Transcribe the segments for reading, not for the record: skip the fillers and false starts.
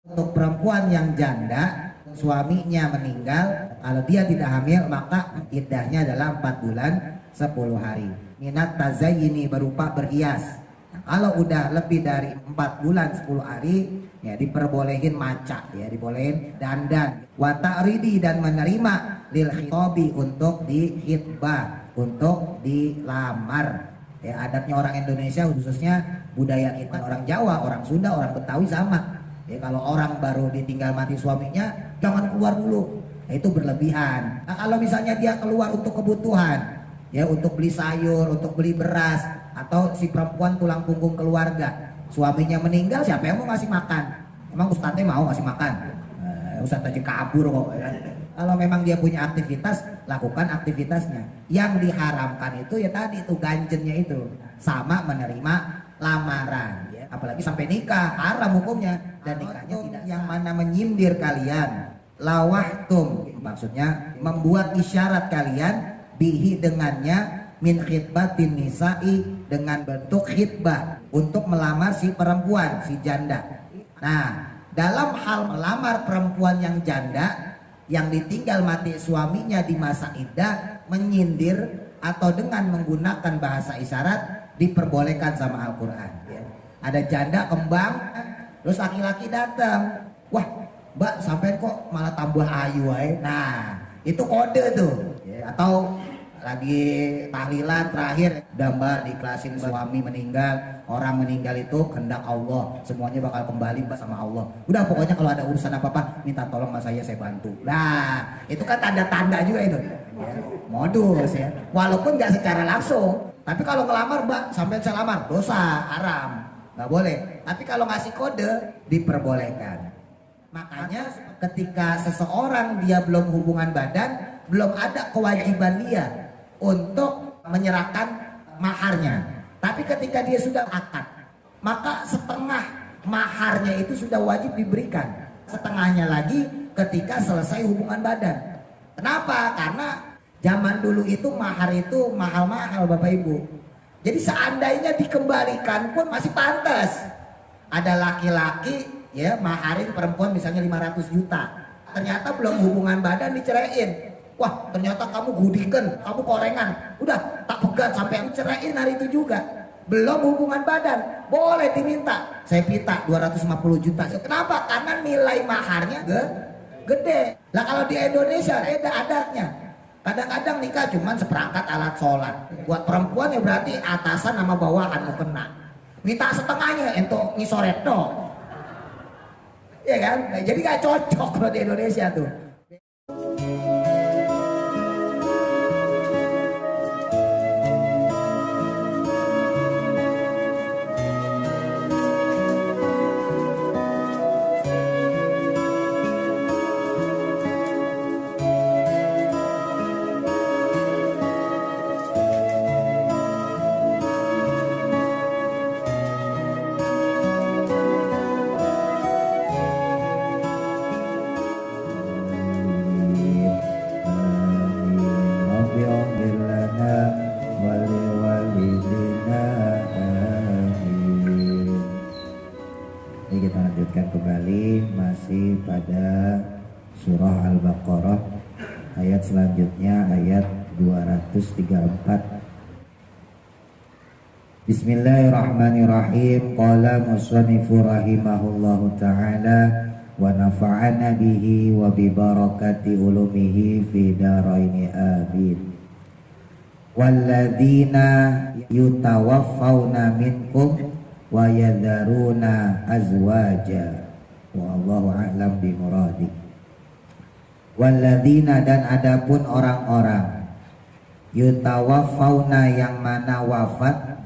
Untuk perempuan yang janda, suaminya meninggal, kalau dia tidak hamil maka iddahnya adalah 4 bulan 10 hari. Minat tazayyini berupa berhias. Nah, kalau udah lebih dari 4 bulan 10 hari ya diperbolehin maca, ya dibolehin dandan. Wa ta'ridi dan menerima lil khitobi untuk dihitbah, untuk dilamar. Ya adatnya orang Indonesia, khususnya budaya kita orang Jawa, orang Sunda, orang Betawi sama. Ya, kalau orang baru ditinggal mati suaminya, jangan keluar dulu. Nah, itu berlebihan. Nah, kalau misalnya dia keluar untuk kebutuhan, ya untuk beli sayur, untuk beli beras, atau si perempuan tulang punggung keluarga, suaminya meninggal, siapa yang mau ngasih makan? Emang ustadznya mau ngasih makan? Ustadz aja kabur kok. Ya. Kalau memang dia punya aktivitas, lakukan aktivitasnya. Yang diharamkan itu ya tadi itu ganjennya itu, sama menerima lamaran. Apalagi sampai nikah, haram hukumnya. Dan nikahnya tidak yang mana menyindir kalian, lawahtum, maksudnya membuat isyarat kalian, bihi dengannya, min khitbatin nisa'i, dengan bentuk khitbah untuk melamar si perempuan, si janda. Nah, dalam hal melamar perempuan yang janda yang ditinggal mati suaminya di masa iddah, menyindir atau dengan menggunakan bahasa isyarat diperbolehkan sama Al-Quran. Ada janda kembang, terus laki-laki datang, wah mbak sampai kok malah tambah ayu aja. Nah itu kode tuh. Atau lagi tahlilan terakhir, udah mbak diklasin suami meninggal, orang meninggal itu kehendak Allah, semuanya bakal kembali mbak sama Allah. Udah pokoknya kalau ada urusan apa-apa minta tolong sama saya bantu. Nah itu kan tanda-tanda juga itu, modus ya, walaupun nggak secara langsung. Tapi kalau ngelamar mbak sampai saya lamar, dosa, haram, nggak boleh. Tapi kalau ngasih kode diperbolehkan. Makanya ketika seseorang dia belum hubungan badan, belum ada kewajiban dia untuk menyerahkan maharnya. Tapi ketika dia sudah akad, maka setengah maharnya itu sudah wajib diberikan. Setengahnya lagi ketika selesai hubungan badan. Kenapa? Karena zaman dulu itu mahar itu mahal-mahal Bapak Ibu. Jadi seandainya dikembalikan pun masih pantas. Ada laki-laki ya maharin perempuan misalnya 500 juta. Ternyata belum hubungan badan diceraiin. Wah ternyata kamu gudikan, kamu korengan. Udah tak pegat sampai aku ceraiin hari itu juga. Belum hubungan badan, boleh diminta. Saya minta 250 juta. Kenapa? Karena nilai maharnya gede. Lah kalau di Indonesia beda adatnya. Kadang-kadang nikah cuman seperangkat alat sholat. Buat perempuan ya berarti atasan sama bawahan mau kena. Minta setengahnya untuk ngisoret dong. Iya kan? Nah, jadi gak cocok kalau di Indonesia tuh. Kembali masih pada surah Al-Baqarah, ayat selanjutnya ayat 234. Bismillahirrahmanirrahim. Qala musannifu rahimahullahu ta'ala wa nafa'ana bihi wa bi barakati ulumihi fi daraini amin. Walladzina yutawaffawna minkum wa yadharuna azwaja wallahu a'lam bimuradi. Walladzina dan adapun orang-orang yutawaffawna yang mana wafat,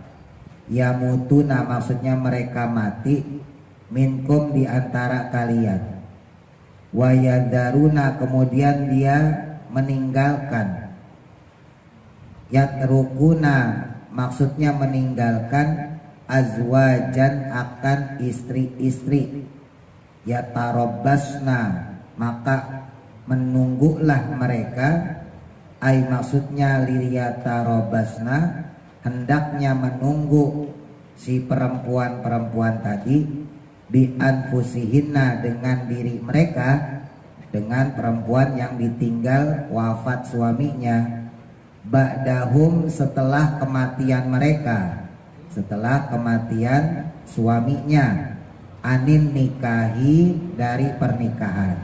yamutuna maksudnya mereka mati, minkum di antara kalian, wa yadharuna kemudian dia meninggalkan, yatrukuna maksudnya meninggalkan, azwajan akan istri-istri, yatarabbasna maka menunggulah mereka, ay maksudnya liyatarabbasna hendaknya menunggu si perempuan-perempuan tadi, bi anfusihinna dengan diri mereka, dengan perempuan yang ditinggal wafat suaminya, ba'dahum setelah kematian mereka, setelah kematian suaminya, anin nikahi dari pernikahan.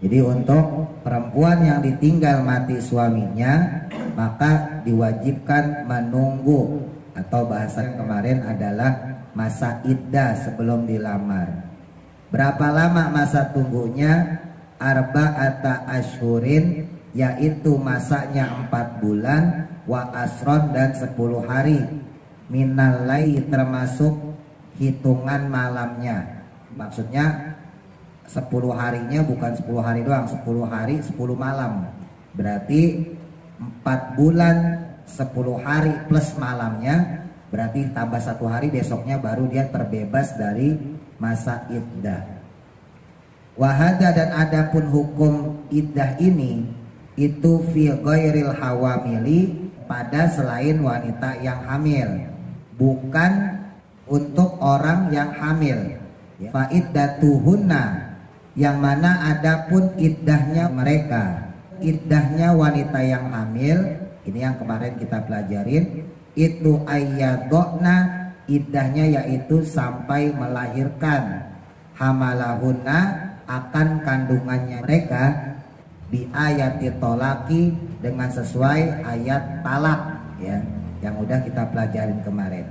Jadi untuk perempuan yang ditinggal mati suaminya, maka diwajibkan menunggu, atau bahasa kemarin adalah masa iddah sebelum dilamar. Berapa lama masa tunggunya? Arba'ata asyhurin, yaitu masanya 4 bulan, wa asron dan 10 hari, minal laili termasuk hitungan malamnya. Maksudnya 10 harinya bukan 10 hari doang, 10 hari 10 malam. Berarti 4 bulan 10 hari plus malamnya, berarti tambah 1 hari, besoknya baru dia terbebas dari masa iddah. Wahada dan adapun hukum iddah ini itu fi ghairil hawamili, pada selain wanita yang hamil, bukan untuk orang yang hamil. Fa iddatuhunna, yang mana adapun iddahnya mereka, iddahnya wanita yang hamil, ini yang kemarin kita pelajarin, itu ayyadokna, iddahnya yaitu sampai melahirkan, hamalahunna, akan kandungannya mereka, bi ayati tolaki, dengan sesuai ayat talak, ya, yang udah kita pelajarin kemarin.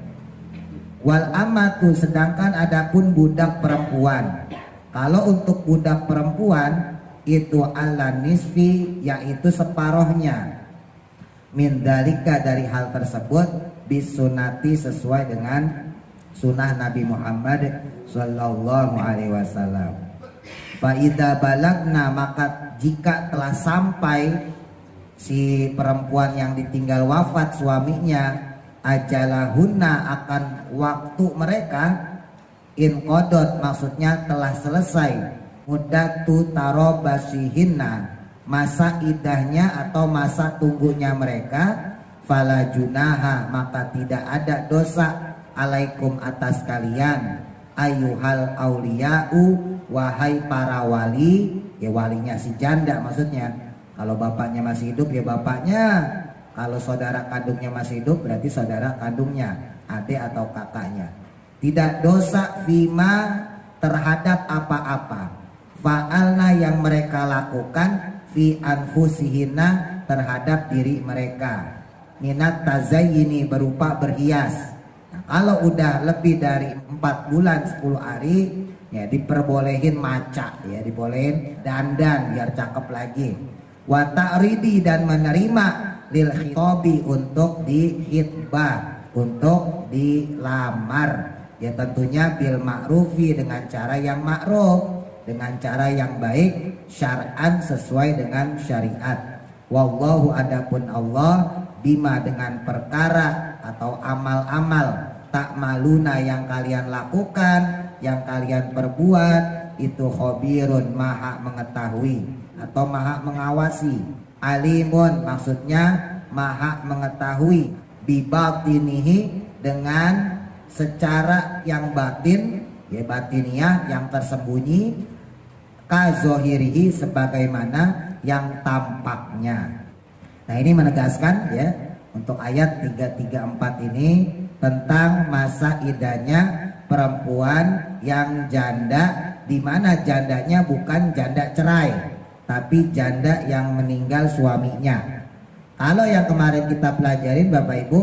Wal amatu, sedangkan adapun budak perempuan, kalau untuk budak perempuan itu ala nisfi, yaitu separohnya, min dalika, dari hal tersebut, bisunati, sesuai dengan sunnah Nabi Muhammad sallallahu alaihi wasallam. Fa idza balagna, maka jika telah sampai si perempuan yang ditinggal wafat suaminya, ajalahunna, akan waktu mereka, inqadot, maksudnya telah selesai, muddatu tarobasihinna, masa idahnya atau masa tunggunya mereka, fala junaha, maka tidak ada dosa, alaikum, atas kalian, ayuhal auliya'u, wahai para wali, ya walinya si janda maksudnya. Kalau bapaknya masih hidup ya bapaknya, kalau saudara kandungnya masih hidup berarti saudara kandungnya, adik atau kakaknya. Tidak dosa fima, terhadap apa-apa, fa'alna, yang mereka lakukan, fi anfusihinna, terhadap diri mereka, minat tazayyini, berupa berhias. Nah, kalau udah lebih dari 4 bulan 10 hari, ya diperbolehin maca, ya dibolehin dandan biar cakep lagi. Wa ta'ridi, dan menerima, lil khitobi, untuk dihitbah, untuk dilamar, ya tentunya bil ma'rufi, dengan cara yang ma'ruf, dengan cara yang baik, syar'an, sesuai dengan syariat. Wallahu, adapun Allah, bima, dengan perkara atau amal-amal, ta'maluna, yang kalian lakukan, yang kalian perbuat, itu khabirun, maha mengetahui atau maha mengawasi. Alimun, maksudnya maha mengetahui, bibatinihi, dengan secara yang batin, ya batiniah, yang tersembunyi, kazohirihi, sebagaimana yang tampaknya. Nah, ini menegaskan, ya, untuk ayat 334 ini tentang masa idahnya perempuan yang janda, di mana jandanya bukan janda cerai, tapi janda yang meninggal suaminya. Kalau yang kemarin kita pelajarin Bapak Ibu,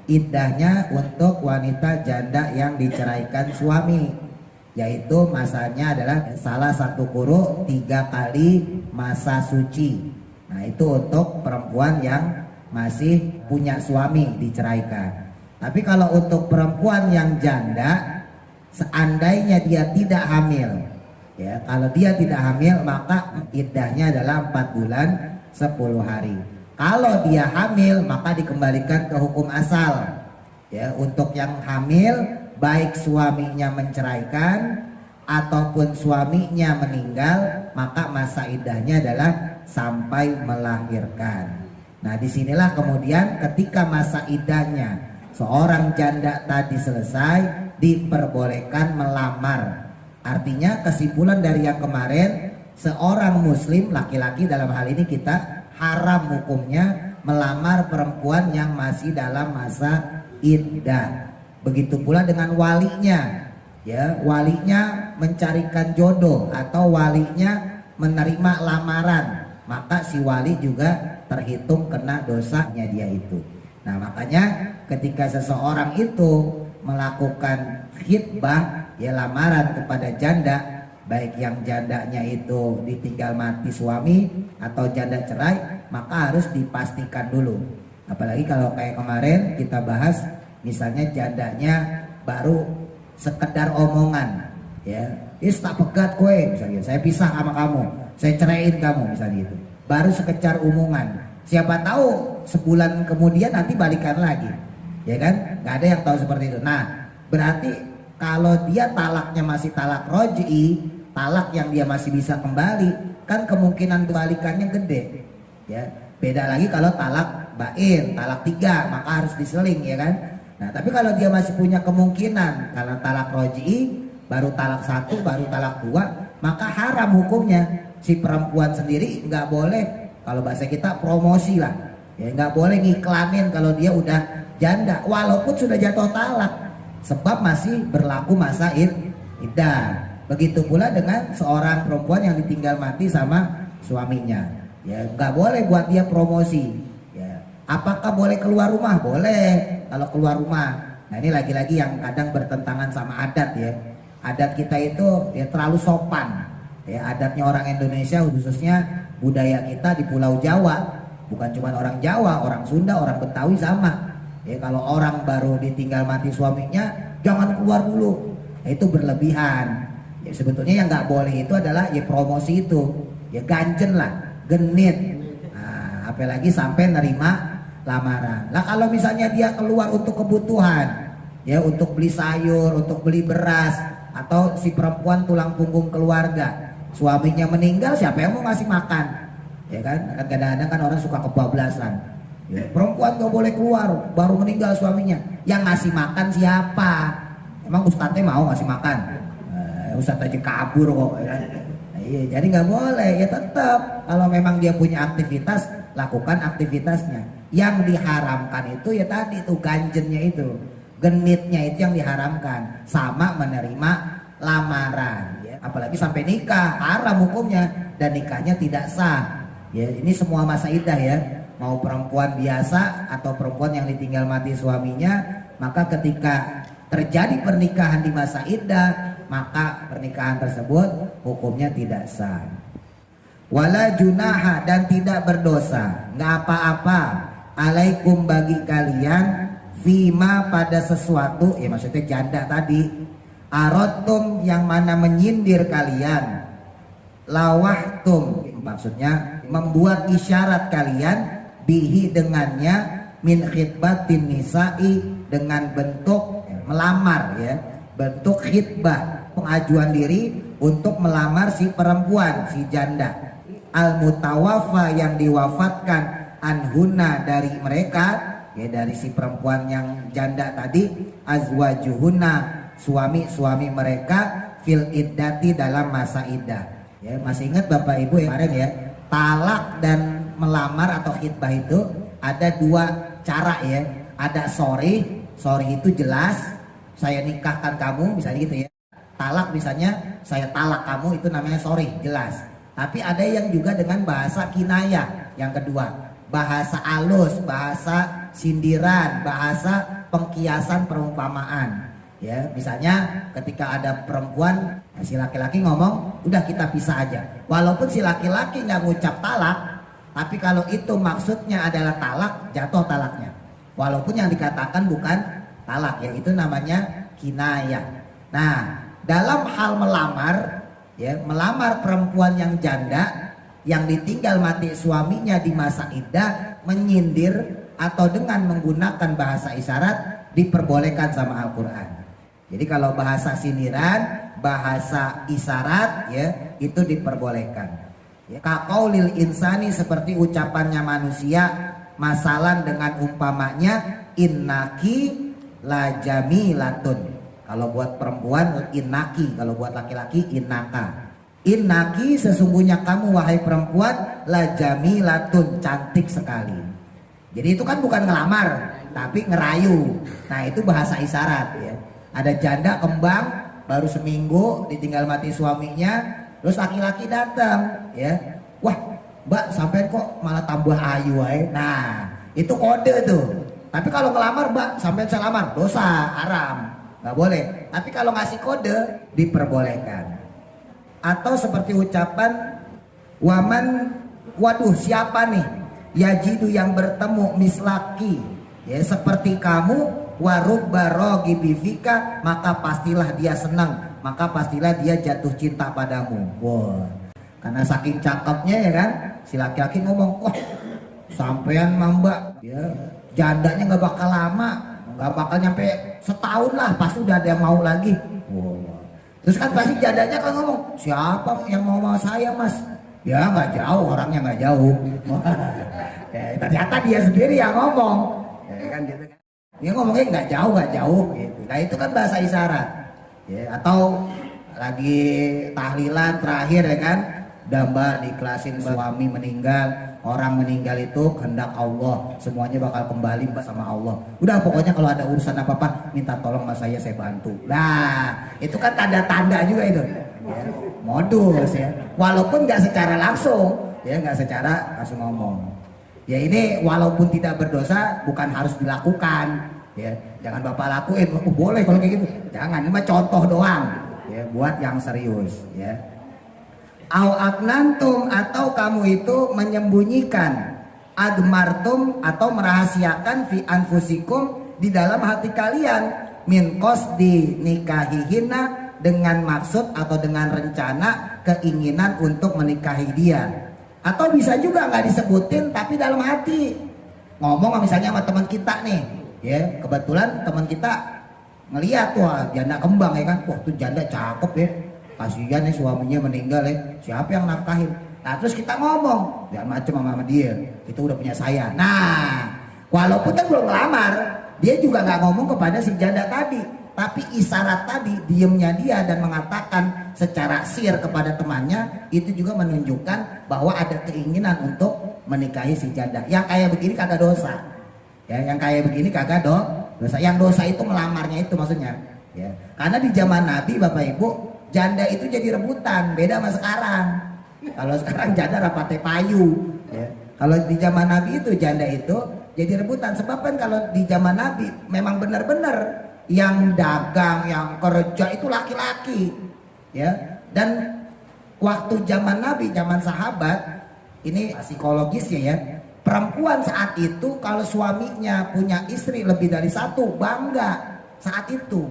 iddahnya untuk wanita janda yang diceraikan suami, yaitu masanya adalah salah satu quru 3 kali masa suci. Nah, itu untuk perempuan yang masih punya suami diceraikan. Tapi kalau untuk perempuan yang janda, seandainya dia tidak hamil, ya, kalau dia tidak hamil maka iddahnya adalah 4 bulan 10 hari. Kalau dia hamil maka dikembalikan ke hukum asal, ya. Untuk yang hamil, baik suaminya menceraikan ataupun suaminya meninggal, maka masa iddahnya adalah sampai melahirkan. Nah, disinilah kemudian ketika masa iddahnya seorang janda tadi selesai, diperbolehkan melamar. Artinya kesimpulan dari yang kemarin, seorang muslim laki-laki dalam hal ini kita haram hukumnya melamar perempuan yang masih dalam masa iddah. Begitu pula dengan walinya, ya, walinya mencarikan jodoh atau walinya menerima lamaran, maka si wali juga terhitung kena dosanya dia itu. Nah, makanya ketika seseorang itu melakukan khitbah, ya, lamaran kepada janda, baik yang jandanya itu ditinggal mati suami atau janda cerai, maka harus dipastikan dulu. Apalagi kalau kayak kemarin kita bahas, misalnya jandanya baru sekedar omongan, ya, tak pegat kue, misalnya, saya pisah sama kamu, saya ceraiin kamu, misalnya itu, baru sekedar omongan. Siapa tahu sebulan kemudian nanti balikan lagi, ya kan? Nggak ada yang tahu seperti itu. Nah, berarti kalau dia talaknya masih talak roj'i, talak yang dia masih bisa kembali, kan kemungkinan balikannya gede, ya. Beda lagi kalau talak bain, talak 3, maka harus diseling, ya kan? Nah, tapi kalau dia masih punya kemungkinan, kalau talak roj'i, baru talak 1, baru talak 2, maka haram hukumnya. Si perempuan sendiri nggak boleh, kalau bahasa kita promosi lah, ya, nggak boleh ngiklanin kalau dia udah janda, walaupun sudah jatuh talak, sebab masih berlaku masa iddah. Begitu pula dengan seorang perempuan yang ditinggal mati sama suaminya, ya, nggak boleh buat dia promosi, ya. Apakah boleh keluar rumah? Boleh kalau keluar rumah. Nah, ini lagi-lagi yang kadang bertentangan sama adat, ya. Adat kita itu ya terlalu sopan, ya. Adatnya orang Indonesia, khususnya budaya kita di Pulau Jawa, bukan cuma orang Jawa, orang Sunda, orang Betawi sama. Ya, kalau orang baru ditinggal mati suaminya, jangan keluar dulu. Nah, itu berlebihan. Ya, sebetulnya yang nggak boleh itu adalah ya promosi itu, ya ganjen lah, genit. Nah, apalagi sampai nerima lamaran. Nah, kalau misalnya dia keluar untuk kebutuhan, ya, untuk beli sayur, untuk beli beras, atau si perempuan tulang punggung keluarga, suaminya meninggal, siapa yang mau ngasih makan? Ya kan? Kadang-kadang kan orang suka kebablasan. Ya, perempuan gak boleh keluar, baru meninggal suaminya. Yang ngasih makan siapa? Emang ustadznya mau ngasih makan? Ustadz aja kabur kok, ya. Nah, iya, jadi nggak boleh. Ya tetap kalau memang dia punya aktivitas, lakukan aktivitasnya. Yang diharamkan itu ya tadi tuh ganjennya itu, genitnya itu yang diharamkan, sama menerima lamaran, ya. Apalagi sampai nikah, haram hukumnya, dan nikahnya tidak sah. Ya, ini semua masa iddah, ya. Mau perempuan biasa atau perempuan yang ditinggal mati suaminya, maka ketika terjadi pernikahan di masa iddah, maka pernikahan tersebut hukumnya tidak sah. Wala junaha, dan tidak berdosa, nggak apa-apa, alaikum bagi kalian, fima pada sesuatu, ya maksudnya janda tadi, arotum yang mana menyindir kalian, lawahtum maksudnya membuat isyarat kalian, bihi dengannya, min khitbatin nisa'i dengan bentuk melamar, ya, bentuk khitbah, pengajuan diri untuk melamar si perempuan, si janda, al mutawafa yang diwafatkan, anhuna dari mereka, ya, dari si perempuan yang janda tadi, azwajuhuna suami-suami mereka, fil iddati dalam masa iddah. Ya, masih ingat Bapak Ibu ya, kemarin ya, talak dan melamar atau khitbah itu ada 2 cara, ya. Ada sorry itu jelas, saya nikahkan kamu, misalnya gitu, ya. Talak misalnya, saya talak kamu, itu namanya sorry, jelas. Tapi ada yang juga dengan bahasa kinayah, yang kedua, bahasa alus, bahasa sindiran, bahasa pengkiasan perumpamaan. Ya, misalnya ketika ada perempuan, si laki-laki ngomong, udah kita pisah aja. Walaupun si laki-laki nggak ngucap talak, tapi kalau itu maksudnya adalah talak, jatuh talaknya. Walaupun yang dikatakan bukan talak, ya, itu namanya kinayah. Nah, dalam hal melamar, ya, melamar perempuan yang janda yang ditinggal mati suaminya di masa iddah, menyindir atau dengan menggunakan bahasa isyarat diperbolehkan sama Al-Quran. Jadi kalau bahasa sindiran, bahasa isyarat, ya, itu diperbolehkan. Ya, kaqaulil insani, seperti ucapannya manusia, masalan dengan umpamanya, innaki la jamilatun, Kalau buat perempuan innaki, kalau buat laki-laki innaka. Innaki sesungguhnya kamu wahai perempuan la jamilatun, cantik sekali. Jadi itu kan bukan ngelamar, tapi ngerayu. Nah itu bahasa isyarat ya. Ada janda kembang baru seminggu ditinggal mati suaminya, terus laki-laki datang ya. Wah, Mbak sampai kok malah tambah ayu aja. Nah, itu kode tuh. Tapi kalau ngelamar Mbak sampai selamar, dosa, haram, nggak boleh. Tapi kalau ngasih kode diperbolehkan. Atau seperti ucapan waman, waduh siapa nih yajidu yang bertemu mislaki ya seperti kamu warubba rogibifika, maka pastilah dia senang, maka pastilah dia jatuh cinta padamu. Wow. Karena saking cakepnya ya kan, si laki-laki ngomong, wah sampean Mbak ya jandanya nggak bakal lama, nggak bakal nyampe setahun lah, pasti udah ada yang mau lagi. Wow. Terus kan pasti jandanya kan ngomong, siapa yang mau saya mas? Ya nggak jauh, orangnya nggak jauh. Ya, ternyata dia sendiri yang ngomong, ya kan gitu kan? Dia ngomongnya nggak jauh gitu. Nah itu kan bahasa isyarat. Ya, atau lagi tahlilan terakhir ya kan, Mbak diklasin suami meninggal, orang meninggal itu kehendak Allah, semuanya bakal kembali Mbak sama Allah. Udah pokoknya kalau ada urusan apa-apa minta tolong sama saya bantu. Nah itu kan tanda-tanda juga itu ya, modus ya, walaupun nggak secara langsung ya, nggak secara langsung ngomong ya. Ini walaupun tidak berdosa bukan harus dilakukan ya, jangan Bapak lakuin. Oh, boleh kalau kayak gitu, jangan, ini mah contoh doang ya buat yang serius ya. Au aknantum, atau kamu itu menyembunyikan, admartum atau merahasiakan fi anfusikum di dalam hati kalian, min qasdi nikahihina, dengan maksud atau dengan rencana keinginan untuk menikahi dia. Atau bisa juga nggak disebutin tapi dalam hati ngomong misalnya sama teman kita nih ya, kebetulan teman kita ngeliat wah janda kembang ya kan, wah tuh janda cakep ya, kasihan nih suaminya meninggal ya, siapa yang nafkahin? Nah terus kita ngomong jangan macem sama dia, itu udah punya saya. Nah walaupun kan belum ngelamar, dia juga nggak ngomong kepada si janda tadi, tapi isyarat tadi diemnya dia dan mengatakan secara sir kepada temannya, itu juga menunjukkan bahwa ada keinginan untuk menikahi si janda. Yang kayak begini kagak dosa ya, yang kayak begini kagak dosa. Yang dosa itu melamarnya itu maksudnya ya. Karena di zaman Nabi Bapak Ibu, janda itu jadi rebutan, beda sama sekarang. Kalau sekarang janda rapate payu ya. Kalau di zaman Nabi itu janda itu jadi rebutan. Sebab kan kalau di zaman Nabi memang benar-benar yang dagang, yang kerja itu laki-laki ya. Dan waktu zaman Nabi, zaman sahabat, ini psikologisnya ya, perempuan saat itu kalau suaminya punya istri lebih dari satu, bangga saat itu.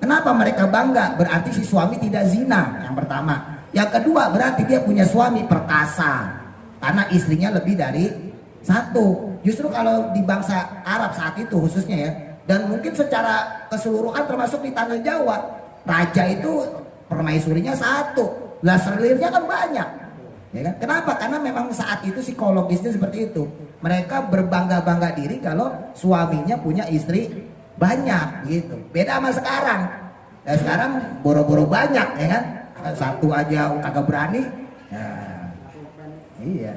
Kenapa mereka bangga? Berarti si suami tidak zina, yang pertama. Yang kedua berarti dia punya suami perkasa, karena istrinya lebih dari satu. Justru kalau di bangsa Arab saat itu khususnya ya, dan mungkin secara keseluruhan termasuk di tanah Jawa, raja itu permaisurinya satu, lah selirnya kan banyak ya kan? Kenapa? Karena memang saat itu psikologisnya seperti itu. Mereka berbangga-bangga diri kalau suaminya punya istri banyak gitu. Beda sama sekarang. Ya, sekarang boro-boro banyak ya kan, satu aja kagak berani ya. Iya.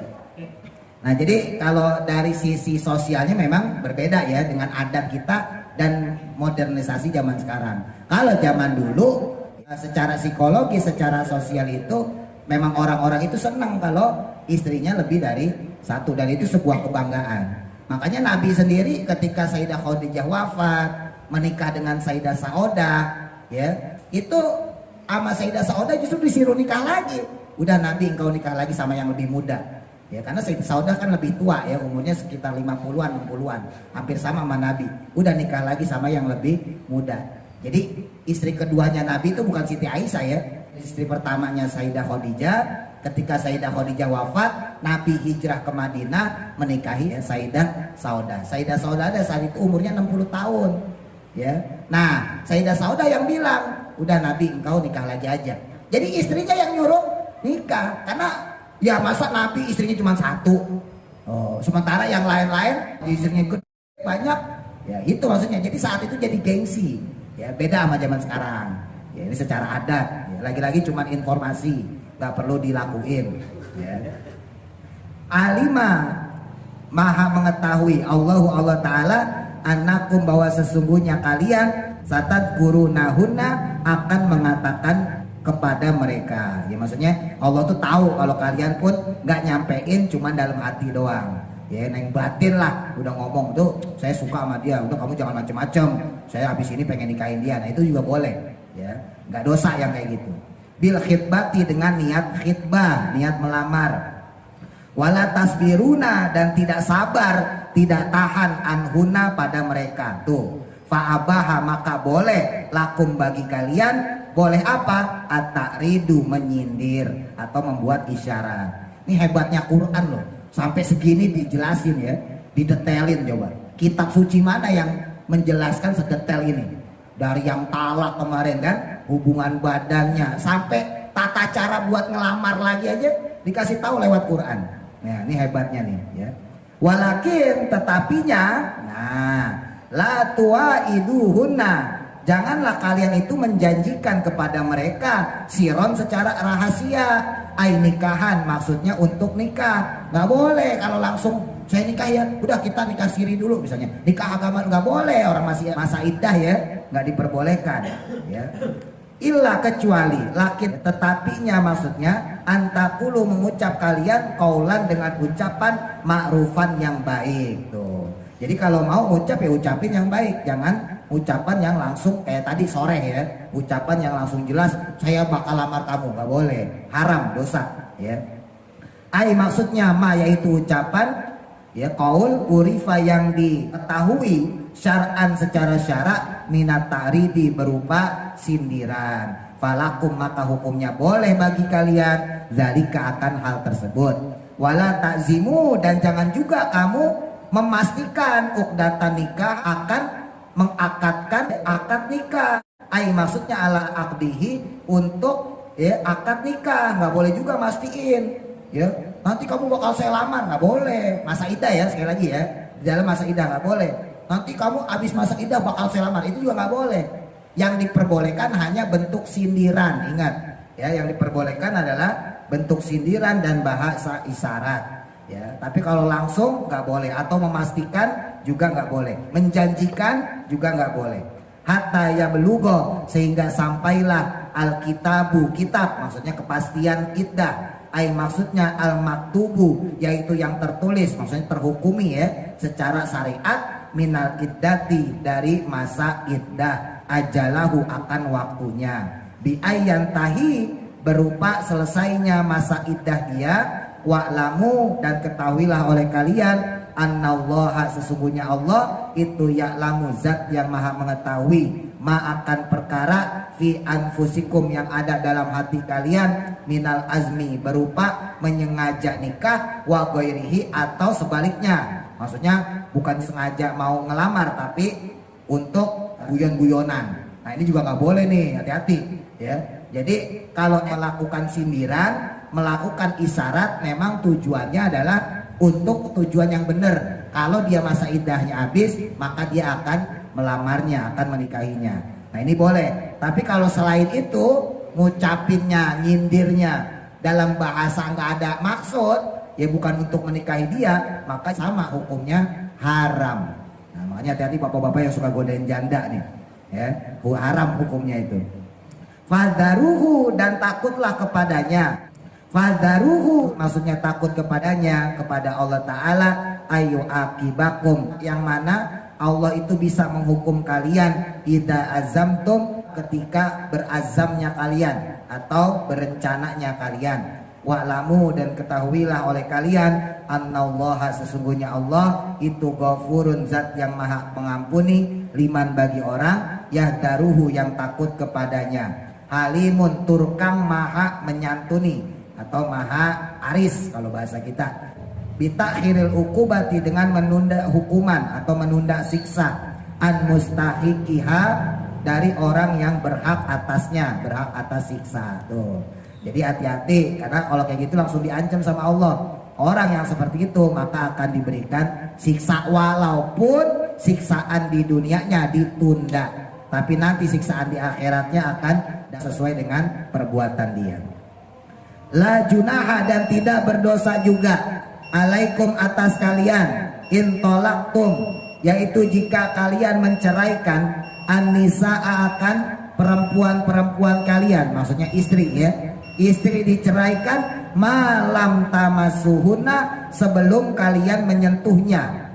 Nah jadi kalau dari sisi sosialnya memang berbeda ya dengan adat kita dan modernisasi zaman sekarang. Kalau zaman dulu secara psikologi, secara sosial itu memang orang-orang itu senang kalau istrinya lebih dari satu, dan itu sebuah kebanggaan. Makanya Nabi sendiri ketika Sayyidah Khadijah wafat, menikah dengan Sayyidah Saudah ya, itu sama Sayyidah Saudah justru disuruh nikah lagi. Udah Nabi engkau nikah lagi sama yang lebih muda ya, karena Sayyidah Saudah kan lebih tua ya, umurnya sekitar 50-an 60-an, hampir sama sama Nabi. Udah nikah lagi sama yang lebih muda. Jadi istri keduanya Nabi itu bukan Siti Aisyah ya, istri pertamanya Sayyidah Khadijah. Ketika Sayyidah Khadijah wafat, Nabi hijrah ke Madinah menikahi Sayyidah Saudah. Sayyidah Saudah ada saat itu umurnya 60 tahun ya. Nah Sayyidah Saudah yang bilang, udah Nabi engkau nikah lagi aja. Jadi istrinya yang nyuruh nikah, karena ya masa Nabi istrinya cuma satu, sementara yang lain-lain istrinya gede banyak ya, itu maksudnya. Jadi saat itu jadi gengsi Ya beda sama zaman sekarang. Ya ini secara adat. Ya, lagi-lagi cuma informasi, nggak perlu dilakuin. Ya. Alima maha mengetahui Allah Ta'ala anakum bahwa sesungguhnya kalian satat guru nahuna akan mengatakan kepada mereka. Ya maksudnya Allah tuh tahu kalau kalian pun nggak nyampein cuma dalam hati doang. Ya neng batin lah udah ngomong tuh saya suka sama dia, udah kamu jangan macem-macem, saya habis ini pengen nikahin dia. Nah itu juga boleh, ya nggak dosa yang kayak gitu. Bil khitbati dengan niat khitbah, niat melamar. Wala tasbiruna dan tidak sabar, tidak tahan anhuna pada mereka. Tuh, fa'abaha maka boleh lakum bagi kalian, boleh apa? At-ta'ridu menyindir atau membuat isyarat. Ini hebatnya Quran loh. Sampai segini dijelasin ya, didetailin coba. Kitab suci mana yang menjelaskan sedetail ini? Dari yang talak kemarin kan, hubungan badannya, sampai tata cara buat ngelamar lagi aja dikasih tahu lewat Quran. Nah ini hebatnya nih ya. Walakin tetapinya, nah la tuaiduhunna, janganlah kalian itu menjanjikan kepada mereka siron secara rahasia. Ai nikahan maksudnya untuk nikah, nggak boleh kalau langsung saya nikah ya, udah kita nikah siri dulu misalnya, nikah agama nggak boleh, orang masih masa iddah ya, nggak diperbolehkan ya. Illa kecuali lakin tetapinya maksudnya antakulu mengucap kalian kaulan dengan ucapan ma'rufan yang baik tuh. Jadi kalau mau ucap ya ucapin yang baik, jangan ucapan yang langsung kayak tadi sore ya, ucapan yang langsung jelas saya bakal lamar kamu, nggak boleh, haram, dosa ya. Ai maksudnya ma yaitu ucapan ya qaul urifa yang diketahui syar'an secara syarak minat ta'ridi berupa sindiran. Falakum maka hukumnya boleh bagi kalian zalika akan hal tersebut. Wala ta'zimu dan jangan juga kamu memastikan uqdatan nikah akan mengakadkan akad nikah. Ai maksudnya ala aqdihi untuk ya akad nikah, nggak boleh juga mastiin ya nanti kamu bakal saya lamar, nggak boleh. Masa iddah ya sekali lagi ya, di dalam masa iddah nggak boleh. Nanti kamu habis masa iddah bakal saya lamar, itu juga nggak boleh. Yang diperbolehkan hanya bentuk sindiran, ingat ya, yang diperbolehkan adalah bentuk sindiran dan bahasa isyarat ya. Tapi kalau langsung nggak boleh, atau memastikan juga nggak boleh, menjanjikan juga nggak boleh. Hatta ya belugo sehingga sampailah alkitabu kitab, maksudnya kepastian iddah. Ai maksudnya al maktubu yaitu yang tertulis, maksudnya terhukumi ya secara syariat minal iddati dari masa iddah, ajalahu akan waktunya, bi ayyantahi berupa selesainya masa iddah dia, wa'lamu dan ketahuilah oleh kalian annallaha sesungguhnya Allah itu ya'lamu zat yang maha mengetahui ma akan perkara fi anfusikum yang ada dalam hati kalian minal azmi berupa menyengaja nikah wa ghairihi atau sebaliknya, maksudnya bukan sengaja mau ngelamar tapi untuk guyon-guyonan. Nah ini juga nggak boleh nih, hati-hati ya. Jadi kalau melakukan sindiran, melakukan isyarat memang tujuannya adalah untuk tujuan yang benar. Kalau dia masa iddahnya habis, maka dia akan melamarnya, akan menikahinya. Nah ini boleh. Tapi kalau selain itu ngucapinnya, nyindirnya dalam bahasa nggak ada maksud, ya bukan untuk menikahi dia, maka sama hukumnya haram. Nah makanya hati-hati bapak-bapak yang suka godain janda nih ya, haram hukumnya itu. Fadharuhu dan takutlah kepadanya. Fadharuhu maksudnya takut kepadanya, kepada Allah Ta'ala, ayu akibakum yang mana Allah itu bisa menghukum kalian idza azamtum ketika berazamnya kalian atau berencananya kalian. Wa'lamu dan ketahuilah oleh kalian annallaha sesungguhnya Allah itu ghafurun zat yang maha pengampuni liman bagi orang yahdaruhu yang takut kepadanya. Halimun turkam maha menyantuni atau maha aris kalau bahasa kita. Bitakhiril ukubati dengan menunda hukuman atau menunda siksa an mustahiqiha dari orang yang berhak atasnya, berhak atas siksa tuh. Jadi hati-hati karena kalau kayak gitu langsung diancam sama Allah. Orang yang seperti itu maka akan diberikan siksa walaupun siksaan di dunianya ditunda. tapi nanti siksaan di akhiratnya akan sesuai dengan perbuatan dia. La junaha, dan tidak berdosa juga, alaikum atas kalian, intolaktum, yaitu jika kalian menceraikan, an-nisaa, akan perempuan-perempuan kalian, maksudnya istri ya, istri diceraikan, malam tamasuhuna, sebelum kalian menyentuhnya,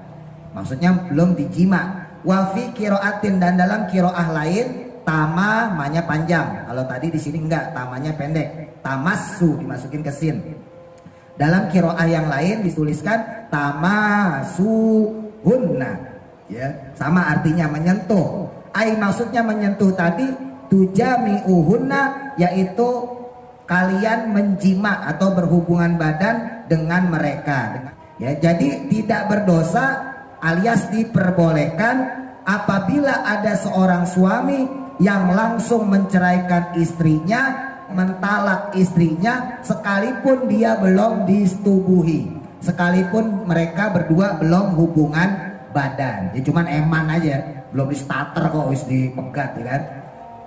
maksudnya belum dijima. Wafi kiroatin, dan dalam kiroah lain, tama mahnya panjang, kalau tadi di sini enggak, tamanya pendek, tamassu dimasukin ke sin. Dalam kiroah yang lain dituliskan tamasuhunna, ya sama artinya menyentuh. Ai maksudnya menyentuh tadi, tujami'uhunna, yaitu kalian menjima atau berhubungan badan dengan mereka. Ya, jadi tidak berdosa alias diperbolehkan apabila ada seorang suami yang langsung menceraikan istrinya, mentalak istrinya, sekalipun dia belum disetubuhi, sekalipun mereka berdua belum hubungan badan, ya cuman eman aja, belum di starter kok, wis dipegat ya kan.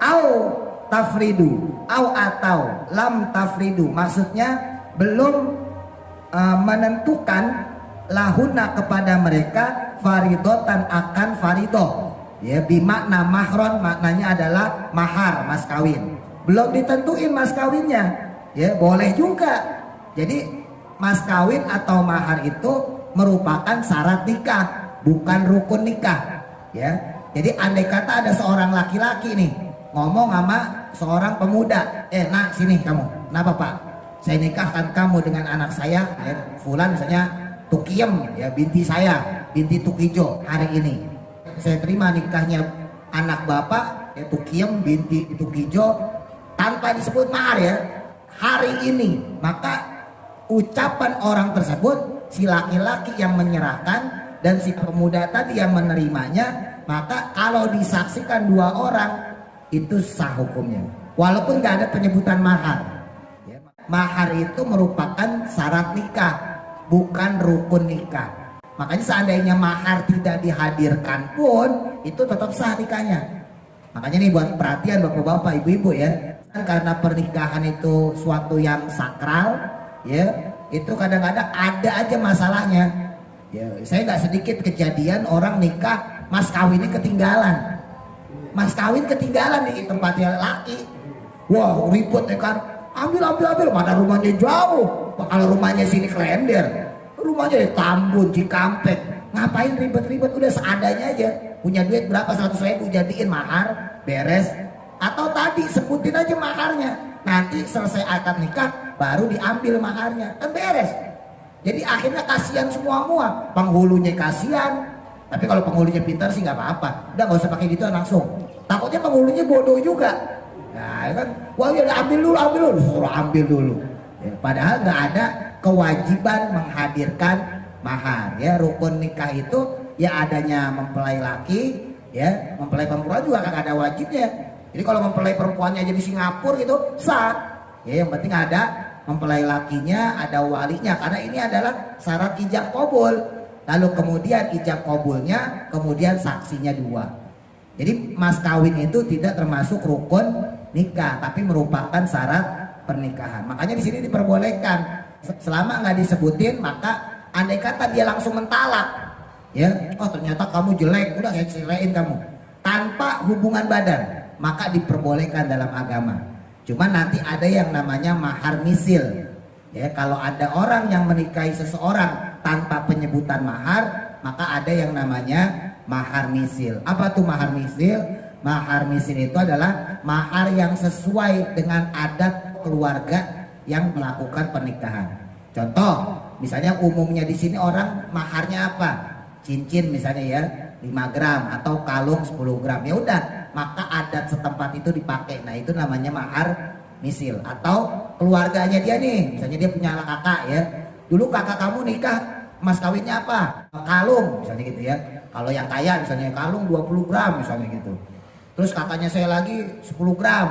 Au tafridu, au atau lam tafridu, maksudnya belum menentukan lahuna kepada mereka faridotan akan faridoh, ya bimakna mahron, maknanya adalah mahar, mas kawin. Belum ditentuin mas kawinnya, ya boleh juga. Jadi mas kawin atau mahar itu merupakan syarat nikah, bukan rukun nikah, ya. Jadi andai kata ada seorang laki-laki nih ngomong sama seorang pemuda, nak sini kamu, kenapa pak? Saya nikahkan kamu dengan anak saya, ya, Fulan misalnya, Tukiem, ya binti saya, binti Tukijo, hari ini saya terima nikahnya anak bapak, ya Tukiem binti Tukijo, tanpa disebut mahar ya, hari ini. Maka ucapan orang tersebut, si laki-laki yang menyerahkan dan si pemuda tadi yang menerimanya, maka kalau disaksikan dua orang itu sah hukumnya, walaupun gak ada penyebutan mahar ya. Mahar itu merupakan syarat nikah, bukan rukun nikah. Makanya seandainya mahar tidak dihadirkan pun itu tetap sah nikahnya. Makanya nih buat perhatian bapak-bapak, ibu-ibu ya, karena pernikahan itu suatu yang sakral ya, itu kadang-kadang ada aja masalahnya ya. Saya nggak sedikit kejadian orang nikah, mas kawinnya ketinggalan, mas kawin ketinggalan di tempatnya laki, wah ribut ya kan, ambil, mana rumahnya jauh, kalau rumahnya sini Klender, rumahnya di Tambun, Cikampek, ngapain ribet-ribet, udah seadanya aja, punya duit berapa, 100.000 jadiin mahar, beres. Atau tadi sebutin aja maharnya, nanti selesai akad nikah baru diambil maharnya, kan beres. Jadi akhirnya kasihan semua, penghulunya kasihan. Tapi kalau penghulunya pintar sih nggak apa-apa, udah nggak usah pakai gitu langsung, takutnya penghulunya bodoh juga. Nah kan, wah ya udah ambil dulu, suruh ambil dulu ya, padahal nggak ada kewajiban menghadirkan mahar ya. Rukun nikah itu ya adanya mempelai laki ya, mempelai perempuan juga kan ada wajibnya. Jadi kalau mempelai perempuannya aja di Singapura gitu sah ya, yang penting ada mempelai lakinya, ada walinya, karena ini adalah syarat ijab kabul. Lalu kemudian ijab kabulnya, kemudian saksinya 2. Jadi mas kawin itu tidak termasuk rukun nikah, tapi merupakan syarat pernikahan. Makanya di sini diperbolehkan, selama nggak disebutin, maka andai kata dia langsung mentalak ya, oh ternyata kamu jelek, udah saya ceraiin kamu, tanpa hubungan badan, maka diperbolehkan dalam agama. Cuman nanti ada yang namanya mahar misil ya. Kalau ada orang yang menikahi seseorang tanpa penyebutan mahar, maka ada yang namanya mahar misil. Apa tuh mahar misil? Mahar misil itu adalah mahar yang sesuai dengan adat keluarga yang melakukan pernikahan. Contoh, misalnya umumnya di sini orang maharnya apa? Cincin misalnya ya, 5 gram atau kalung 10 gram. Ya udah, maka adat setempat itu dipakai. Nah, itu namanya mahar misil. Atau keluarganya dia nih, misalnya dia punya anak kakak ya. Dulu kakak kamu nikah, mas kawinnya apa? Kalung misalnya gitu ya. Kalau yang kaya misalnya kalung 20 gram misalnya gitu. Terus kakaknya saya lagi 10 gram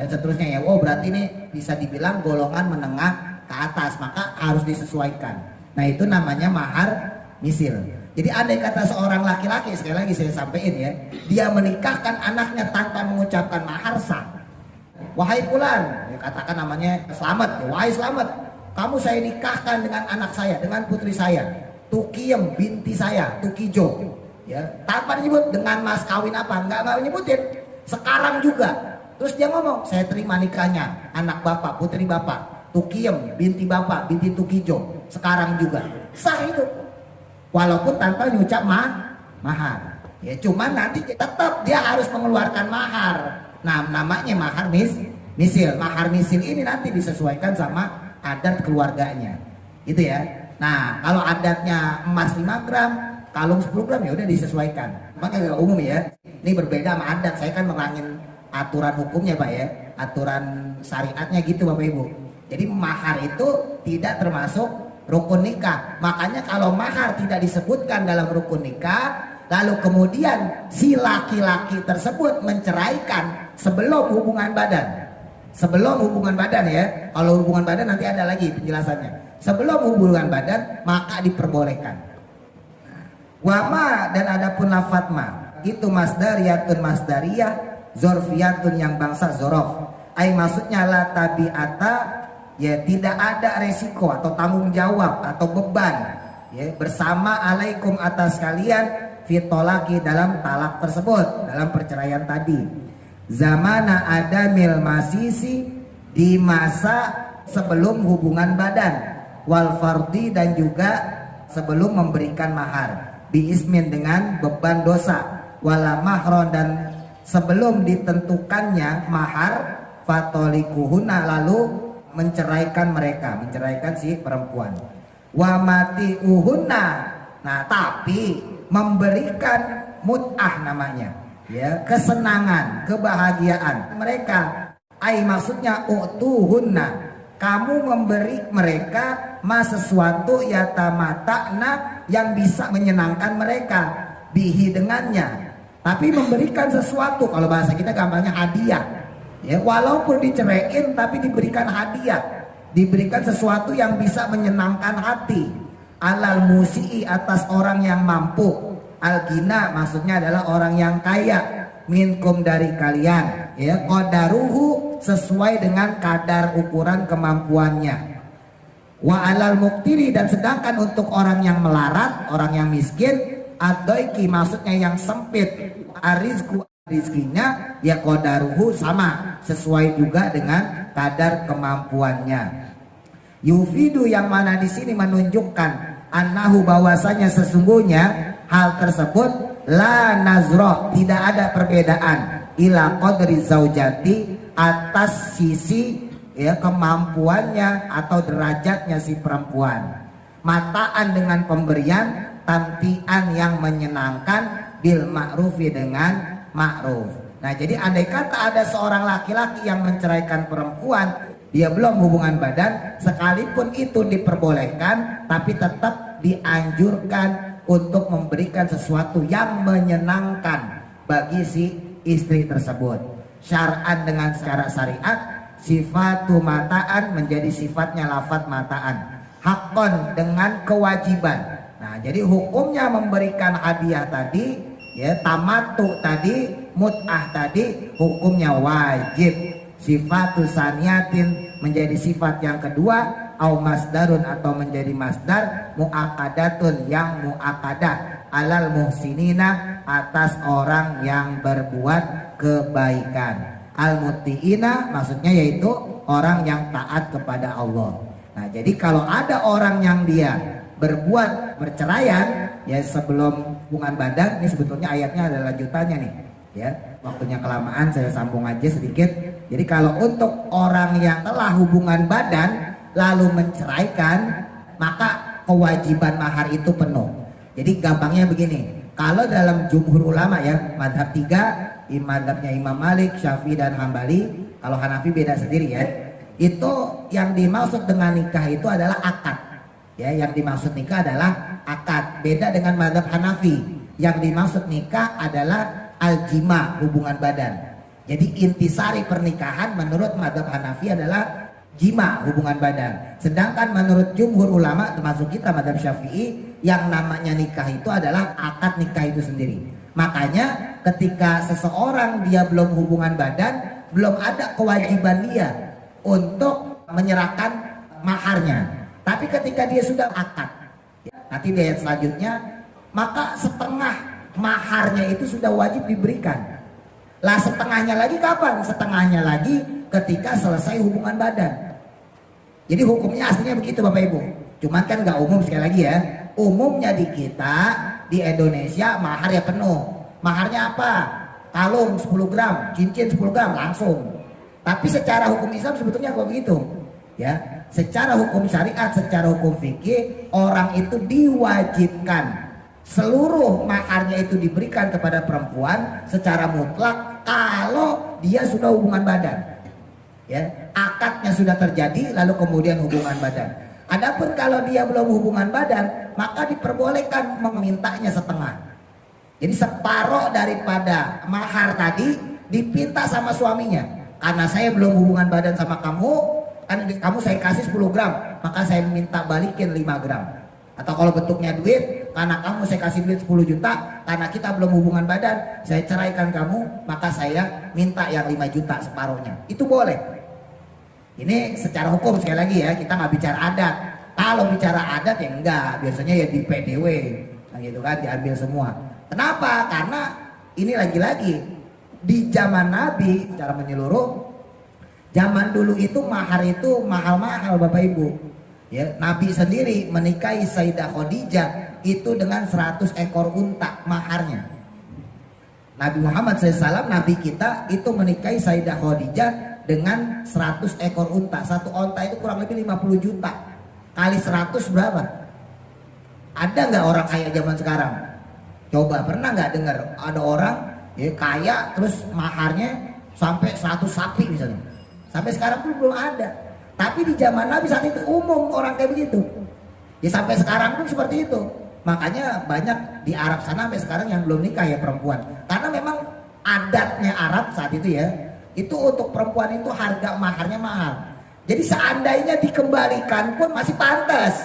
dan seterusnya ya. Oh berarti ini bisa dibilang golongan menengah ke atas, maka harus disesuaikan. Nah itu namanya mahar misil. Jadi andai kata seorang laki-laki, sekali lagi saya sampaikan ya, dia menikahkan anaknya tanpa mengucapkan mahar sah. Wahai fulan, ya katakan namanya Selamat, ya, wahai Selamat, kamu saya nikahkan dengan anak saya, dengan putri saya, Tukiem binti saya, Tukijo, ya, tanpa menyebut dengan mas kawin apa, enggak menyebutin. Sekarang juga, terus dia ngomong, saya terima nikahnya, anak bapak, putri bapak, Tukiem binti bapak, binti Tukijo, sekarang juga, sah itu, walaupun tanpa mengucap mahar. Ya, cuman nanti tetap dia harus mengeluarkan mahar. Nah, namanya mahar misil. Mahar misil ini nanti disesuaikan sama adat keluarganya, gitu ya. Nah, kalau adatnya emas 5 gram, kalung 10 gram ya udah disesuaikan. Makanya umum ya. Ini berbeda sama adat. Saya kan merangin aturan hukumnya Pak ya, aturan syariatnya gitu Bapak Ibu. Jadi mahar itu tidak termasuk rukun nikah. Makanya kalau mahar tidak disebutkan dalam rukun nikah, lalu kemudian si laki-laki tersebut menceraikan sebelum hubungan badan. Sebelum hubungan badan ya. Kalau hubungan badan nanti ada lagi penjelasannya. Sebelum hubungan badan maka diperbolehkan. Wama dan adapun lafadz ma itu masdariyatun masdariyah, zorfiyatun yang bangsa zorof. Ai maksudnya la tabiata, ya tidak ada resiko atau tanggung jawab atau beban ya bersama alaikum atas kalian fitolaki dalam talak tersebut, dalam perceraian tadi. Zamana adamil masisi, di masa sebelum hubungan badan, wal fardi dan juga sebelum memberikan mahar, biismin dengan beban dosa, wala mahron dan sebelum ditentukannya mahar, fatolikuhuna lalu menceraikan mereka, menceraikan si perempuan. Wa mati uhuna, nah tapi memberikan mut'ah namanya, ya kesenangan, kebahagiaan mereka. Ai maksudnya utuhunna, kamu memberi mereka sesuatu yatamata'na yang bisa menyenangkan mereka bihi dengannya. Tapi memberikan sesuatu, kalau bahasa kita gampangnya hadiah. Ya, walaupun diceraiin tapi diberikan hadiah, diberikan sesuatu yang bisa menyenangkan hati. Alal musi'i atas orang yang mampu, al gina maksudnya adalah orang yang kaya, minkum dari kalian, ya qadaruhu sesuai dengan kadar ukuran kemampuannya. Wa alal muqtiri dan sedangkan untuk orang yang melarat, orang yang miskin, adoiki maksudnya yang sempit, arizku rizkinya ya qadaruhu sama sesuai juga dengan kadar kemampuannya. Yufidu yang mana di sini menunjukkan annahu bahwasanya sesungguhnya hal tersebut la nazroh tidak ada perbedaan ila qadri zaujati atas sisi ya kemampuannya atau derajatnya si perempuan. Mataan dengan pemberian, tantian yang menyenangkan, bil ma'rufi dengan ma'ruf. Nah jadi andai kata ada seorang laki-laki yang menceraikan perempuan, dia belum hubungan badan, sekalipun itu diperbolehkan, tapi tetap dianjurkan untuk memberikan sesuatu yang menyenangkan bagi si istri tersebut. Syar'an dengan secara syariat, sifatu mataan menjadi sifatnya lafadz mataan. Hakon dengan kewajiban. Nah jadi hukumnya memberikan hadiah tadi, ya tamatu tadi, mut'ah tadi, hukumnya wajib. Sifatu saniyatin menjadi sifat yang kedua, au masdarun atau menjadi masdar, mu'akadatun yang mu'akadah, alal muhsinina atas orang yang berbuat kebaikan. Al mutiina maksudnya yaitu orang yang taat kepada Allah. Nah jadi kalau ada orang yang dia berbuat perceraian ya sebelum hubungan badan, ini sebetulnya ayatnya ada lanjutannya nih ya, waktunya kelamaan saya sambung aja sedikit. Jadi kalau untuk orang yang telah hubungan badan lalu menceraikan, maka kewajiban mahar itu penuh. Jadi gampangnya begini, kalau dalam jumhur ulama ya, madhab 3, madhabnya Imam Malik, Syafi'i dan Hambali, kalau Hanafi beda sendiri ya, itu yang dimaksud dengan nikah itu adalah akad. Ya, yang dimaksud nikah adalah akad. Beda dengan madhab Hanafi, yang dimaksud nikah adalah aljima, hubungan badan. Jadi intisari pernikahan menurut madhab Hanafi adalah jima, hubungan badan. Sedangkan menurut jumhur ulama termasuk kita madzhab Syafi'i, yang namanya nikah itu adalah akad nikah itu sendiri. Makanya ketika seseorang dia belum hubungan badan, belum ada kewajiban dia untuk menyerahkan maharnya. Tapi ketika dia sudah akad, nanti di ayat selanjutnya, maka setengah maharnya itu sudah wajib diberikan. Lah setengahnya lagi kapan? Setengahnya lagi ketika selesai hubungan badan. Jadi hukumnya aslinya begitu Bapak Ibu. Cuman kan nggak umum, sekali lagi ya. Umumnya di kita, di Indonesia mahar ya penuh. Maharnya apa? Kalung 10 gram, cincin 10 gram langsung. Tapi secara hukum Islam sebetulnya kok begitu. Ya, secara hukum syariat, secara hukum fikih, orang itu diwajibkan seluruh maharnya itu diberikan kepada perempuan secara mutlak kalau dia sudah hubungan badan. Ya, akadnya sudah terjadi lalu kemudian hubungan badan. Adapun kalau dia belum hubungan badan, maka diperbolehkan memintanya setengah. Jadi separuh daripada mahar tadi dipinta sama suaminya. Karena saya belum hubungan badan sama kamu, kan kamu saya kasih 10 gram, maka saya minta balikin 5 gram. Atau kalau bentuknya duit, karena kamu saya kasih duit 10 juta, karena kita belum hubungan badan, saya ceraikan kamu, maka saya minta yang 5 juta separuhnya. Itu boleh. Ini secara hukum, sekali lagi ya, kita nggak bicara adat. Kalau bicara adat ya enggak, biasanya ya di PDW, nah gitu kan, diambil semua. Kenapa? Karena ini lagi-lagi di zaman Nabi secara menyeluruh, zaman dulu itu mahar itu mahal-mahal Bapak Ibu. Ya, Nabi sendiri menikahi Sayyidah Khadijah itu dengan 100 ekor unta maharnya. Nabi Muhammad SAW, Nabi kita itu menikahi Sayyidah Khadijah dengan 100 ekor unta. Satu unta itu kurang lebih 50 juta. Kali 100 berapa? Ada nggak orang kaya zaman sekarang? Coba, pernah nggak dengar ada orang ya, kaya terus maharnya sampai 100 sapi misalnya? Sampai sekarang pun belum ada. Tapi di zaman Nabi saat itu umum orang kayak begitu. Ya sampai sekarang pun seperti itu. Makanya banyak di Arab sana sampai sekarang yang belum nikah ya perempuan. Karena memang adatnya Arab saat itu ya, itu untuk perempuan itu harga maharnya mahal. Jadi seandainya dikembalikan pun masih pantas.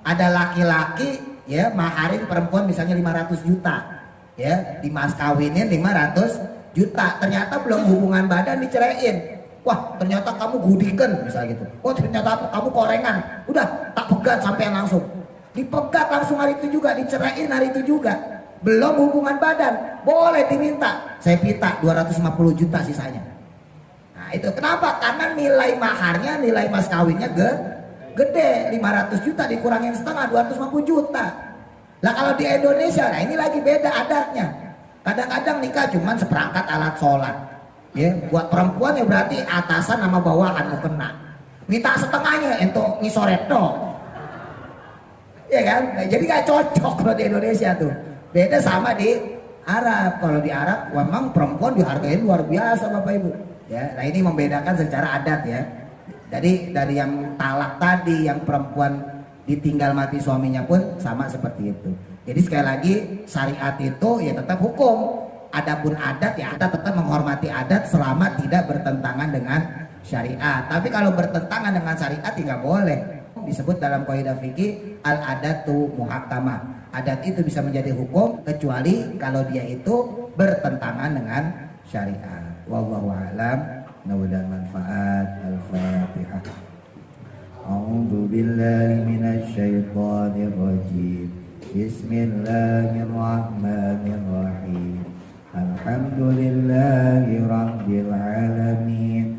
Ada laki-laki ya maharin perempuan misalnya 500 juta. Ya, dimas kawinin 500 juta. Ternyata belum hubungan badan diceraiin. Wah, ternyata kamu gudikan misalnya gitu. Oh, ternyata kamu korengan. Udah, tak pegat sampai langsung. Dipegat langsung hari itu juga, diceraiin hari itu juga. Belum hubungan badan, boleh diminta. Saya minta 250 juta sisanya. Nah, itu kenapa? Karena nilai maharnya, nilai mas kawinnya gede. 500 juta dikurangin setengah, 250 juta. Lah kalau di Indonesia, nah ini lagi beda adatnya. Kadang-kadang nikah cuman seperangkat alat sholat. Ya, buat perempuan ya berarti atasan sama bawahan mau kena. Minta setengahnya untuk ngisoret dong. Ya kan? Nah, jadi gak cocok kalau di Indonesia tuh. Beda sama di Arab. Kalau di Arab memang perempuan dihargai luar biasa Bapak Ibu. Ya, nah ini membedakan secara adat ya. Jadi dari yang talak tadi, yang perempuan ditinggal mati suaminya pun sama seperti itu. Jadi sekali lagi syariat itu ya tetap hukum. Adapun adat ya kita tetap menghormati adat selama tidak bertentangan dengan syariat. Tapi kalau bertentangan dengan syariat ya nggak boleh. Disebut dalam kaidah fikih al adatu muhakkamah. Adat itu bisa menjadi hukum kecuali kalau dia itu bertentangan dengan syariat. Wallahu a'lam. Mudah-mudahan manfaat. Al-Fatihah. A'udzu billahi minasy syaithanir rajim. Bismillahirrahmanirrahim. Alhamdulillahi rabbil alamin.